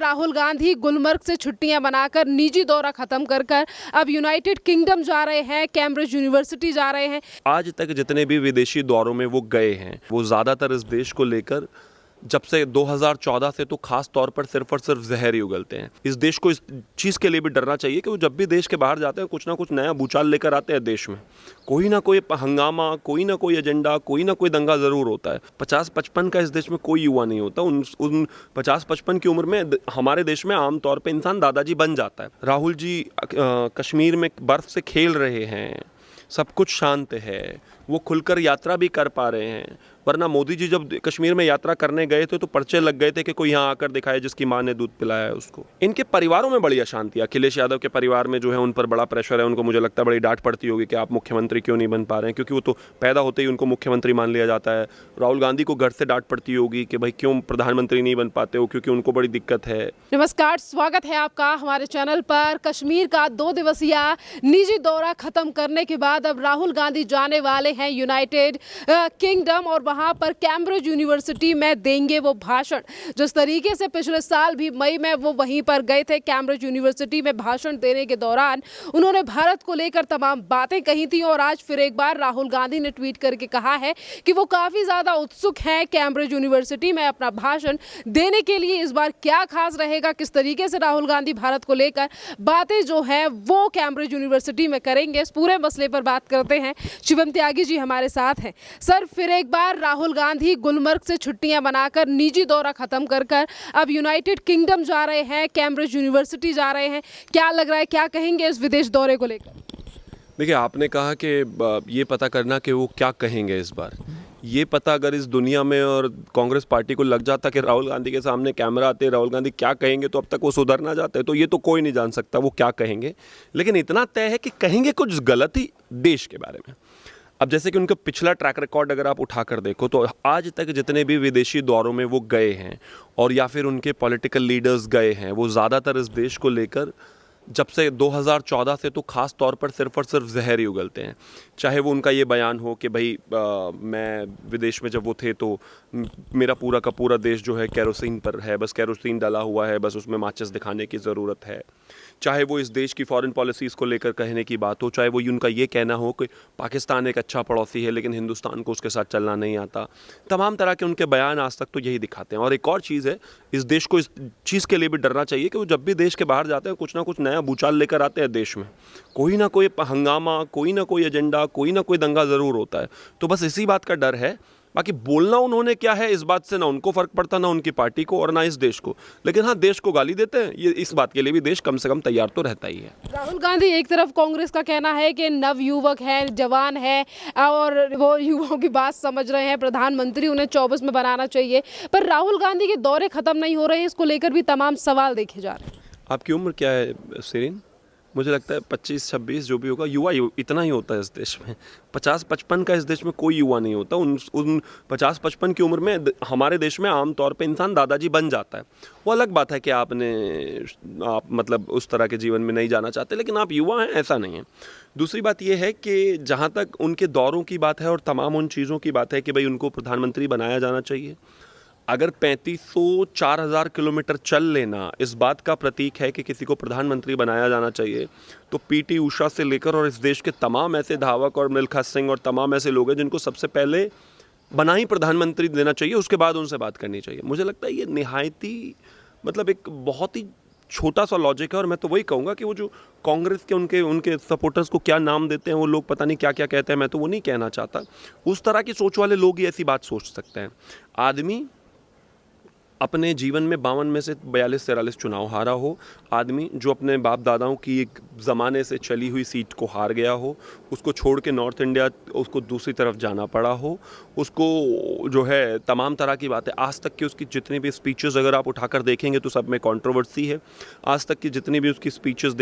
राहुल गांधी गुलमर्ग से छुट्टियां बनाकर निजी दौरा खत्म कर अब यूनाइटेड किंगडम जा रहे हैं, कैम्ब्रिज यूनिवर्सिटी जा रहे हैं। आज तक जितने भी विदेशी दौरों में वो गए हैं वो ज़्यादातर इस देश को लेकर जब से 2014 से तो खास तौर पर सिर्फ और सिर्फ जहर ही उगलते हैं। इस देश को इस चीज़ के लिए भी डरना चाहिए कि वो जब भी देश के बाहर जाते हैं कुछ ना कुछ नया भूचाल लेकर आते हैं देश में। कोई ना कोई हंगामा, कोई ना कोई एजेंडा, कोई ना कोई दंगा ज़रूर होता है। 50-55 का इस देश में कोई युवा नहीं होता। उन 50-55 की उम्र में हमारे देश में आमतौर पर इंसान दादाजी बन जाता है। राहुल जी कश्मीर में बर्फ़ से खेल रहे हैं, सब कुछ शांत है, वो खुलकर यात्रा भी कर पा रहे हैं। वरना मोदी जी जब कश्मीर में यात्रा करने गए थे तो पर्चे लग गए थे कि कोई यहाँ आकर दिखाए जिसकी माँ ने दूध पिलाया है उसको। इनके परिवारों में बड़ी अशांति है। अखिलेश यादव के परिवार में जो है उन पर बड़ा प्रेशर है। उनको मुझे लगता है बड़ी डांट पड़ती होगी कि आप मुख्यमंत्री क्यों नहीं बन पा रहे हैं, क्योंकि वो तो पैदा होते ही उनको मुख्यमंत्री मान लिया जाता है। राहुल गांधी को घर से डांट पड़ती होगी कि भाई क्यों प्रधानमंत्री नहीं बन पाते हो, क्योंकि उनको बड़ी दिक्कत है। नमस्कार, स्वागत है आपका हमारे चैनल पर। कश्मीर का 2 दिवसीय निजी दौरा खत्म करने के बाद अब राहुल गांधी जाने वाले हैं यूनाइटेड किंगडम और वहां पर कैम्ब्रिज यूनिवर्सिटी में देंगे वो भाषण। जिस तरीके से पिछले साल भी मई में वो वहीं पर गए थे कैम्ब्रिज यूनिवर्सिटी में भाषण देने के दौरान उन्होंने भारत को लेकर तमाम बातें कही थी और आज फिर एक बार राहुल गांधी ने ट्वीट करके कहा है कि वो काफी ज्यादा उत्सुक हैं कैम्ब्रिज यूनिवर्सिटी में अपना भाषण देने के लिए। इस बार क्या खास रहेगा, किस तरीके से राहुल गांधी भारत को लेकर बातें जो है वो कैम्ब्रिज यूनिवर्सिटी में करेंगे, इस पूरे मसले पर बात करते हैं। शिवम त्यागी जी हमारे साथ हैं। सर, फिर एक बार राहुल गांधी गुलमर्ग से छुट्टियां बनाकर निजी दौरा खत्म कर अब यूनाइटेड किंगडम जा रहे हैं, कैम्ब्रिज यूनिवर्सिटी जा रहे हैं। क्या लग रहा है, क्या कहेंगे इस विदेश दौरे को लेकर? देखिए, आपने कहा कि ये पता करना कि वो क्या कहेंगे इस बार। ये पता अगर इस दुनिया में और कांग्रेस पार्टी को लग जाता कि राहुल गांधी के सामने कैमरा आते राहुल गांधी क्या कहेंगे तो अब तक वो सुधर ना जाते। तो ये तो कोई नहीं जान सकता वो क्या कहेंगे, लेकिन इतना तय है कि कहेंगे कुछ गलत ही देश के बारे में। अब जैसे कि उनका पिछला ट्रैक रिकॉर्ड अगर आप उठाकर देखो तो आज तक जितने भी विदेशी दौरों में वो गए हैं और या फिर उनके पॉलिटिकल लीडर्स गए हैं वो ज़्यादातर इस देश को लेकर जब से 2014 से तो खास तौर पर सिर्फ और सिर्फ जहर ही उगलते हैं। चाहे वो उनका ये बयान हो कि भाई मैं विदेश में जब वो थे तो मेरा पूरा का पूरा देश जो है केरोसिन पर है, बस केरोसिन डाला हुआ है, बस उसमें माचिस दिखाने की ज़रूरत है। चाहे वो इस देश की फॉरेन पॉलिसीज़ को लेकर कहने की बात हो, चाहे वो उनका ये कहना हो कि पाकिस्तान एक अच्छा पड़ोसी है लेकिन हिंदुस्तान को उसके साथ चलना नहीं आता। तमाम तरह के उनके बयान आज तक तो यही दिखाते हैं। और एक और चीज़ है, इस देश को इस चीज़ के लिए भी डरना चाहिए कि वो जब भी देश के बाहर जाते हैं कुछ ना कुछ नया भूचाल लेकर आते हैं देश में। कोई ना कोई हंगामा, कोई ना कोई एजेंडा, कोई ना कोई दंगा ज़रूर होता है। तो बस इसी बात का डर है। बाकी बोलना उन्होंने क्या है इस बात से ना उनको फ़र्क पड़ता, ना उनकी पार्टी को और ना इस देश को। लेकिन हाँ, देश को गाली देते हैं, ये इस बात के लिए भी देश कम से कम तैयार तो रहता ही है। राहुल गांधी एक तरफ कांग्रेस का कहना है कि नव युवक हैं, जवान हैं और वो युवाओं की बात समझ रहे हैं, प्रधानमंत्री उन्हें 24 में बनाना चाहिए। पर राहुल गांधी के दौरे खत्म नहीं हो रहे हैं, इसको लेकर भी तमाम सवाल देखे जा रहे हैं। आपकी उम्र क्या है सीरीन? मुझे लगता है 25-26 जो भी होगा, युवा इतना ही होता है इस देश में। 50-55 का इस देश में कोई युवा नहीं होता। उन 50-55 की उम्र में हमारे देश में आमतौर पे इंसान दादाजी बन जाता है। वो अलग बात है कि आप मतलब उस तरह के जीवन में नहीं जाना चाहते, लेकिन आप युवा हैं ऐसा नहीं है। दूसरी बात यह है कि जहाँ तक उनके दौरों की बात है और तमाम उन चीज़ों की बात है कि भाई उनको प्रधानमंत्री बनाया जाना चाहिए। अगर 3500-4000 किलोमीटर चल लेना इस बात का प्रतीक है कि किसी को प्रधानमंत्री बनाया जाना चाहिए, तो पीटी उषा से लेकर और इस देश के तमाम ऐसे धावक और मिल्खा सिंह और तमाम ऐसे लोग हैं जिनको सबसे पहले बना ही प्रधानमंत्री देना चाहिए, उसके बाद उनसे बात करनी चाहिए। मुझे लगता है ये निहायती मतलब एक बहुत ही छोटा सा लॉजिक है। और मैं तो वही कहूँगा कि वो जो कांग्रेस के उनके सपोर्टर्स को क्या नाम देते हैं वो लोग पता नहीं क्या क्या कहते हैं, मैं तो वो नहीं कहना चाहता। उस तरह की सोच वाले लोग ही ऐसी बात सोच सकते हैं। आदमी अपने जीवन में 52 में से 42-43 चुनाव हारा हो, आदमी जो अपने बाप दादाओं की एक ज़माने से चली हुई सीट को हार गया हो, उसको छोड़ के नॉर्थ इंडिया उसको दूसरी तरफ जाना पड़ा हो, उसको जो है तमाम तरह की बातें, आज तक की उसकी जितनी भी स्पीचेस अगर आप उठाकर देखेंगे तो सब में कंट्रोवर्सी है। आज तक की जितनी भी उसकी स्पीचेस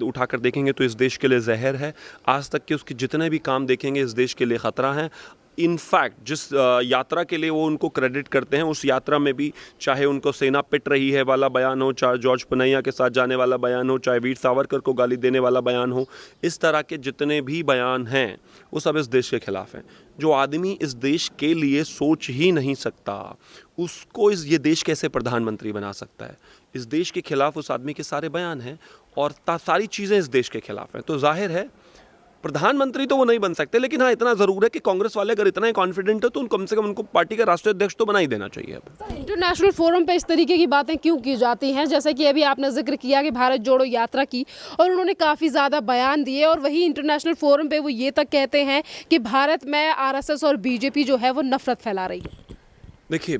उठाकर देखेंगे तो इस देश के लिए जहर है। आज तक के उसके जितने भी काम देखेंगे इस देश के लिए ख़तरा है। इनफैक्ट जिस यात्रा के लिए वो उनको क्रेडिट करते हैं, उस यात्रा में भी चाहे उनको सेना पिट रही है वाला बयान हो, चाहे जॉर्ज पनैया के साथ जाने वाला बयान हो, चाहे वीर सावरकर को गाली देने वाला बयान हो, इस तरह के जितने भी बयान हैं वो सब इस देश के खिलाफ हैं। जो आदमी इस देश के लिए सोच ही नहीं सकता, उसको ये देश कैसे प्रधानमंत्री बना सकता है? इस देश के खिलाफ उस आदमी के सारे बयान हैं और सारी चीज़ें इस देश के खिलाफ हैं। तो जाहिर है प्रधानमंत्री तो वो नहीं बन सकते, लेकिन हाँ इतना ज़रूर है कि कांग्रेस वाले अगर इतना ही कॉन्फिडेंट है तो कम से कम उनको पार्टी का राष्ट्रीय अध्यक्ष तो बना ही देना चाहिए। अब इंटरनेशनल फोरम पे इस तरीके की बातें क्यों की जाती हैं? जैसे कि अभी आपने जिक्र किया कि भारत जोड़ो यात्रा की और उन्होंने काफ़ी ज़्यादा बयान दिए और वही इंटरनेशनल फोरम पे वो ये तक कहते हैं कि भारत में आरएसएस और बीजेपी जो है वो नफरत फैला रही है। देखिए,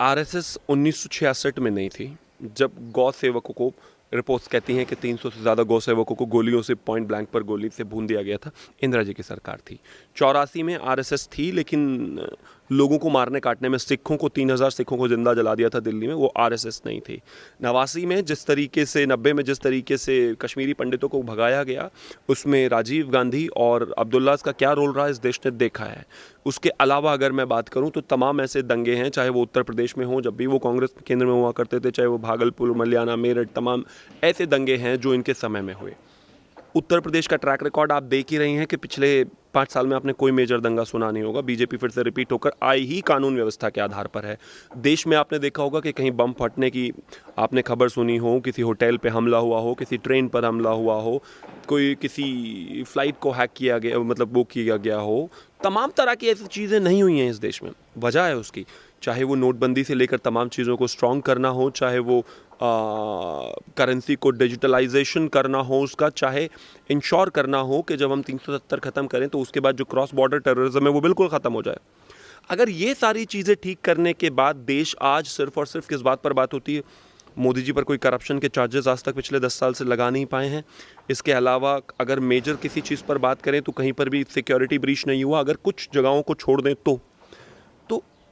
आरएसएस 1966 में नहीं थी जब गौ सेवकों को, रिपोर्ट्स कहती हैं कि 300 से ज़्यादा गौ सेवकों को गोलियों से, पॉइंट ब्लैंक पर गोली से भून दिया गया था। इंदिरा जी की सरकार थी। 84 में आरएसएस थी, लेकिन लोगों को मारने काटने में सिखों को 3000 सिखों को जिंदा जला दिया था दिल्ली में, वो आरएसएस नहीं थी। 89 में जिस तरीके से, 90 में जिस तरीके से कश्मीरी पंडितों को भगाया गया, उसमें राजीव गांधी और अब्दुल्ला का क्या रोल रहा इस देश ने देखा है। उसके अलावा अगर मैं बात करूं तो तमाम ऐसे दंगे हैं, चाहे वो उत्तर प्रदेश में हों, जब भी वो कांग्रेस केंद्र में हुआ करते थे, चाहे वो भागलपुर, मल्याना, मेरठ, तमाम ऐसे दंगे हैं जो इनके समय में हुए। उत्तर प्रदेश का ट्रैक रिकॉर्ड आप देख ही रहे हैं कि पिछले 5 साल में आपने कोई मेजर दंगा सुना नहीं होगा। बीजेपी फिर से रिपीट होकर आई ही कानून व्यवस्था के आधार पर है। देश में आपने देखा होगा कि कहीं बम फटने की आपने खबर सुनी हो, किसी होटल पे हमला हुआ हो, किसी ट्रेन पर हमला हुआ हो, कोई किसी फ्लाइट को हैक किया गया, मतलब वो किया गया हो। तमाम तरह की ऐसी चीज़ें नहीं हुई हैं इस देश में। वजह है उसकी, चाहे वो नोटबंदी से लेकर तमाम चीज़ों को स्ट्रॉन्ग करना हो, चाहे वो करेंसी को डिजिटलाइजेशन करना हो उसका, चाहे इंश्योर करना हो कि जब हम 370 ख़त्म करें तो उसके बाद जो क्रॉस बॉर्डर टेररिज्म है वो बिल्कुल ख़त्म हो जाए। अगर ये सारी चीज़ें ठीक करने के बाद देश आज सिर्फ और सिर्फ किस बात पर बात होती है? मोदी जी पर कोई करप्शन के चार्जेस आज तक पिछले 10 साल से लगा नहीं पाए हैं। इसके अलावा अगर मेजर किसी चीज़ पर बात करें तो कहीं पर भी सिक्योरिटी ब्रीच नहीं हुआ। अगर कुछ जगहों को छोड़ दें तो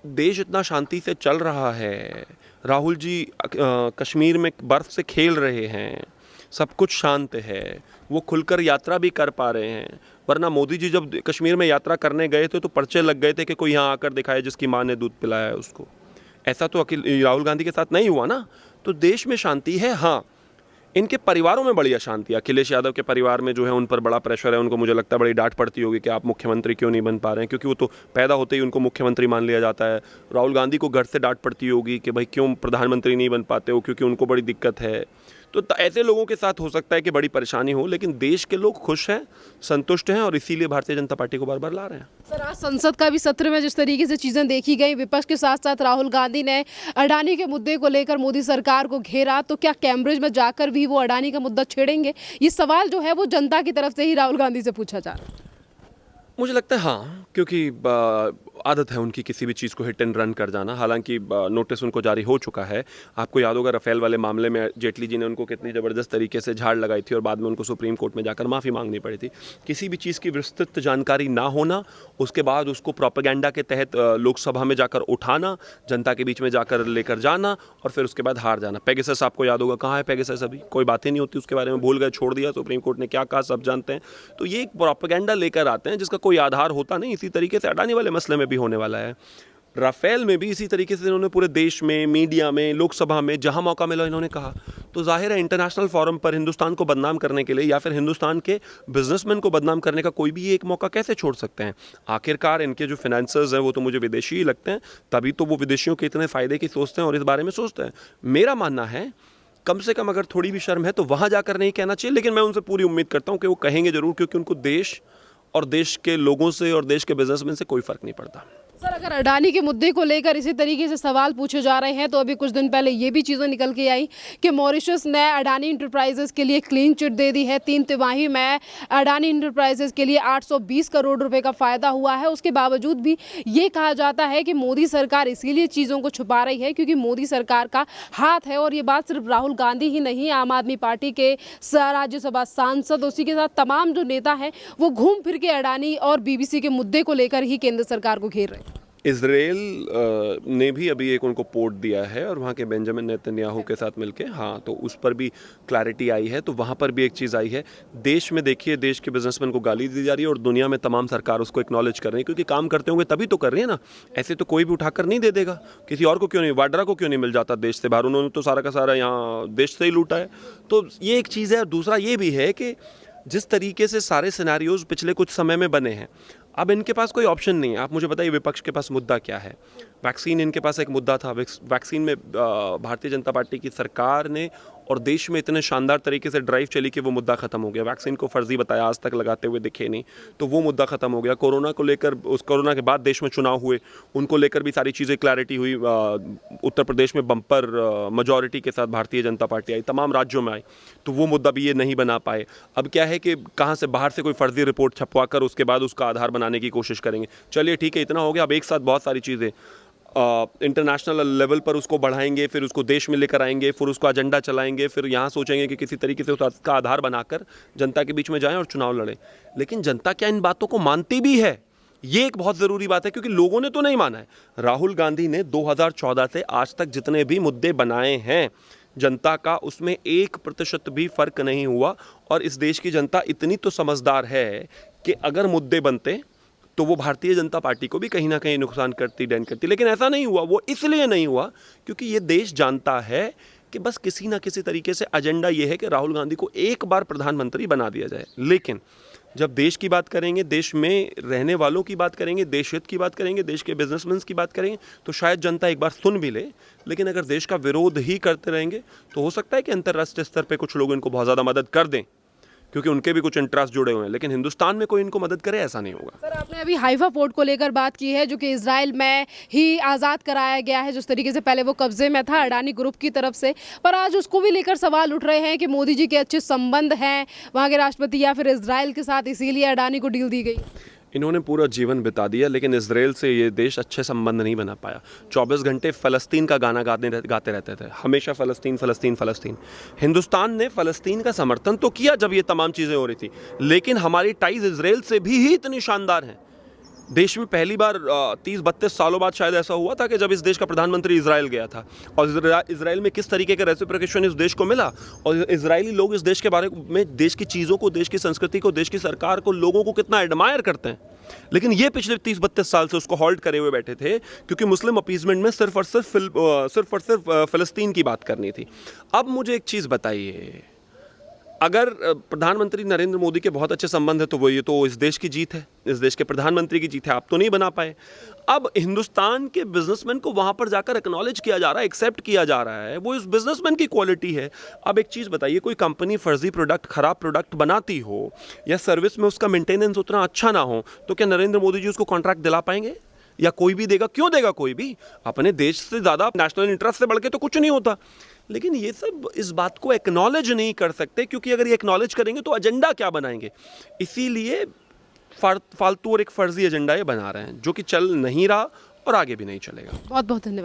देश इतना शांति से चल रहा है। राहुल जी कश्मीर में बर्फ़ से खेल रहे हैं, सब कुछ शांत है, वो खुलकर यात्रा भी कर पा रहे हैं। वरना मोदी जी जब कश्मीर में यात्रा करने गए थे तो पर्चे लग गए थे कि कोई यहाँ आकर दिखाए जिसकी माँ ने दूध पिलाया है उसको। ऐसा तो राहुल गांधी के साथ नहीं हुआ ना। तो देश में शांति है। हाँ, इनके परिवारों में बड़ी अशांति है। अखिलेश यादव के परिवार में जो है उन पर बड़ा प्रेशर है। उनको मुझे लगता है बड़ी डांट पड़ती होगी कि आप मुख्यमंत्री क्यों नहीं बन पा रहे हैं, क्योंकि वो तो पैदा होते ही उनको मुख्यमंत्री मान लिया जाता है। राहुल गांधी को घर से डांट पड़ती होगी कि भाई क्यों प्रधानमंत्री नहीं बन पाते हो, क्योंकि उनको बड़ी दिक्कत है। तो ऐसे लोगों के साथ हो सकता है कि बड़ी परेशानी हो, लेकिन देश के लोग खुश हैं, संतुष्ट हैं और इसीलिए भारतीय जनता पार्टी को बार बार ला रहे हैं। सर, आज संसद का भी सत्र में जिस तरीके से चीज़ें देखी गई, विपक्ष के साथ साथ राहुल गांधी ने अडानी के मुद्दे को लेकर मोदी सरकार को घेरा, तो क्या कैम्ब्रिज में जाकर भी वो अडानी का मुद्दा छेड़ेंगे? ये सवाल जो है वो जनता की तरफ से ही राहुल गांधी से पूछा जा रहा है। मुझे लगता है हाँ, क्योंकि आदत है उनकी किसी भी चीज़ को हिट एंड रन कर जाना। हालांकि नोटिस उनको जारी हो चुका है। आपको याद होगा राफेल वाले मामले में जेटली जी ने उनको कितनी ज़बरदस्त तरीके से झाड़ लगाई थी और बाद में उनको सुप्रीम कोर्ट में जाकर माफ़ी मांगनी पड़ी थी। किसी भी चीज़ की विस्तृत जानकारी ना होना, उसके बाद उसको प्रोपेगेंडा के तहत लोकसभा में जाकर उठाना, जनता के बीच में जाकर लेकर जाना और फिर उसके बाद हार जाना। पेगासस आपको याद होगा, कहाँ है पेगासस? अभी कोई बातें नहीं होती उसके बारे में, भूल गए, छोड़ दिया। सुप्रीम कोर्ट ने क्या कहा सब जानते हैं। तो ये एक प्रोपेगेंडा लेकर आते हैं जिसका कोई आधार होता नहीं। इसी तरीके से अडानी वाले मसले में भी होने वाला है। राफेल में भी इसी तरीके से इन्होंने पूरे देश में, मीडिया में, लोकसभा में जहां मौका मिला इन्होंने कहा। तो जाहिर है इंटरनेशनल फोरम पर हिंदुस्तान को बदनाम करने के लिए या फिर हिंदुस्तान के बिजनेसमैन को बदनाम करने का कोई भी एक मौका कैसे छोड़ सकते हैं? आखिरकार इनके जो फाइनेंसर्स हैं वो तो मुझे विदेशी ही लगते हैं, तभी तो वो विदेशियों के इतने फ़ायदे की सोचते हैं और इस बारे में सोचते हैं। मेरा मानना है कम से कम अगर थोड़ी भी शर्म है तो वहाँ जाकर नहीं कहना चाहिए, लेकिन मैं उनसे पूरी उम्मीद करता हूँ कि वो कहेंगे ज़रूर, क्योंकि उनको देश और देश के लोगों से और देश के बिजनेसमैन से कोई फ़र्क नहीं पड़ता। सर, अगर अडानी के मुद्दे को लेकर इसी तरीके से सवाल पूछे जा रहे हैं तो अभी कुछ दिन पहले ये भी चीज़ें निकल के आई कि मॉरिशस ने अडानी इंटरप्राइजेस के लिए क्लीन चिट दे दी है। 3 तिमाही में अडानी इंटरप्राइजेस के लिए 820 करोड़ रुपए का फ़ायदा हुआ है। उसके बावजूद भी ये कहा जाता है कि मोदी सरकार इसीलिए चीज़ों को छुपा रही है क्योंकि मोदी सरकार का हाथ है। और ये बात सिर्फ राहुल गांधी ही नहीं, आम आदमी पार्टी के राज्यसभा सांसद, उसी के साथ तमाम जो नेता हैं वो घूम फिर के अडानी और BBC के मुद्दे को लेकर ही केंद्र सरकार को घेर रहे हैं। इज़राइल ने भी अभी एक उनको पोर्ट दिया है और वहाँ के बेंजामिन नेतन्याहू के साथ मिलके, हाँ, तो उस पर भी क्लैरिटी आई है। तो वहाँ पर भी एक चीज़ आई है। देश में देखिए, देश के बिजनेसमैन को गाली दी जा रही है और दुनिया में तमाम सरकार उसको एक्नॉलेज कर रही है, क्योंकि काम करते होंगे तभी तो कर रही है ना। ऐसे तो कोई भी उठाकर नहीं दे देगा। किसी और को क्यों नहीं, वाड्रा को क्यों नहीं मिल जाता देश से बाहर? उन्होंने तो सारा का सारा यहाँ देश से ही लूटा है। तो ये एक चीज़ है। और दूसरा ये भी है कि जिस तरीके से सारे सिनेरियोज पिछले कुछ समय में बने हैं, अब इनके पास कोई ऑप्शन नहीं है। आप मुझे बताइए, विपक्ष के पास मुद्दा क्या है? वैक्सीन इनके पास एक मुद्दा था। वैक्सीन में भारतीय जनता पार्टी की सरकार ने और देश में इतने शानदार तरीके से ड्राइव चली कि वो मुद्दा खत्म हो गया। वैक्सीन को फर्जी बताया, आज तक लगाते हुए दिखे नहीं, तो वो मुद्दा खत्म हो गया। कोरोना को लेकर, उस कोरोना के बाद देश में चुनाव हुए, उनको लेकर भी सारी चीज़ें क्लैरिटी हुई। उत्तर प्रदेश में बम्पर मेजॉरिटी के साथ भारतीय जनता पार्टी आई, तमाम राज्यों में आई, तो वो मुद्दा भी ये नहीं बना पाए। अब क्या है कि कहाँ से बाहर से कोई फर्जी रिपोर्ट छपवा कर उसके बाद उसका आधार बनाने की कोशिश करेंगे। चलिए ठीक है, इतना हो गया। अब एक साथ बहुत सारी चीज़ें इंटरनेशनल लेवल पर उसको बढ़ाएंगे, फिर उसको देश में लेकर आएंगे, फिर उसको एजेंडा चलाएंगे, फिर यहाँ सोचेंगे कि किसी तरीके से उसका आधार बनाकर जनता के बीच में जाएं और चुनाव लड़ें। लेकिन जनता क्या इन बातों को मानती भी है? ये एक बहुत ज़रूरी बात है, क्योंकि लोगों ने तो नहीं माना है। राहुल गांधी ने 2014 से आज तक जितने भी मुद्दे बनाए हैं, जनता का उसमें 1% भी फर्क नहीं हुआ। और इस देश की जनता इतनी तो समझदार है कि अगर मुद्दे बनते तो वो भारतीय जनता पार्टी को भी कहीं ना कहीं नुकसान करती, डैन करती। लेकिन ऐसा नहीं हुआ। वो इसलिए नहीं हुआ क्योंकि ये देश जानता है कि बस किसी ना किसी तरीके से एजेंडा ये है कि राहुल गांधी को एक बार प्रधानमंत्री बना दिया जाए। लेकिन जब देश की बात करेंगे, देश में रहने वालों की बात करेंगे, देश हित की बात करेंगे, देश के बिजनेसमैन की बात करेंगे, तो शायद जनता एक बार सुन भी ले। लेकिन अगर देश का विरोध ही करते रहेंगे तो हो सकता है कि अंतर्राष्ट्रीय स्तर पर कुछ लोग इनको बहुत ज़्यादा मदद कर दें, क्योंकि उनके भी कुछ इंटरेस्ट जुड़े हुए हैं। लेकिन हिंदुस्तान में कोई इनको मदद करे, ऐसा नहीं होगा। सर, आपने अभी हाइफा पोर्ट को लेकर बात की है, जो कि इजराइल में ही आज़ाद कराया गया है। जिस तरीके से पहले वो कब्जे में था अडानी ग्रुप की तरफ से, पर आज उसको भी लेकर सवाल उठ रहे हैं कि मोदी जी के अच्छे संबंध हैं वहाँ के राष्ट्रपति या फिर इजराइल के साथ, इसीलिए अडानी को डील दी गई। इन्होंने पूरा जीवन बिता दिया, लेकिन इजराइल से ये देश अच्छे संबंध नहीं बना पाया। 24 घंटे फ़लस्तीन का गाना गाते रहते थे, हमेशा फ़लस्तीन फ़लस्तीन फ़लस्तीन। हिंदुस्तान ने फ़लस्तीन का समर्थन तो किया जब ये तमाम चीज़ें हो रही थी, लेकिन हमारी टाइज इजराइल से भी ही इतनी शानदार हैं। देश में पहली बार 30-32 सालों बाद शायद ऐसा हुआ था कि जब इस देश का प्रधानमंत्री इजराइल गया था, और इजराइल में किस तरीके का रेसिप्रोकेशन इस देश को मिला। और इजरायली लोग इस देश के बारे में, देश की चीज़ों को, देश की संस्कृति को, देश की सरकार को, लोगों को कितना एडमायर करते हैं। लेकिन ये पिछले 30-32 साल से उसको हॉल्ट करे हुए बैठे थे, क्योंकि मुस्लिम अपीजमेंट में सिर्फ और सिर्फ फ़लस्तीन की बात करनी थी। अब मुझे एक चीज़ बताइए, अगर प्रधानमंत्री नरेंद्र मोदी के बहुत अच्छे संबंध है तो वो, ये तो इस देश की जीत है, इस देश के प्रधानमंत्री की जीत है। आप तो नहीं बना पाए। अब हिंदुस्तान के बिजनेसमैन को वहाँ पर जाकर एक्नॉलेज किया जा रहा है, एक्सेप्ट किया जा रहा है, वो इस बिजनेसमैन की क्वालिटी है। अब एक चीज़ बताइए, कोई कंपनी फर्जी प्रोडक्ट, खराब प्रोडक्ट बनाती हो या सर्विस में उसका मेंटेनेंस उतना अच्छा ना हो, तो क्या नरेंद्र मोदी जी उसको कॉन्ट्रैक्ट दिला पाएंगे? या कोई भी देगा? क्यों देगा कोई भी? अपने देश से ज़्यादा नेशनल इंटरेस्ट से बढ़ के तो कुछ नहीं होता। लेकिन ये सब इस बात को एक्नॉलेज नहीं कर सकते, क्योंकि अगर ये एक्नॉलेज करेंगे तो एजेंडा क्या बनाएंगे। इसीलिए फालतू और एक फर्जी एजेंडा ये बना रहे हैं, जो कि चल नहीं रहा और आगे भी नहीं चलेगा। बहुत बहुत धन्यवाद।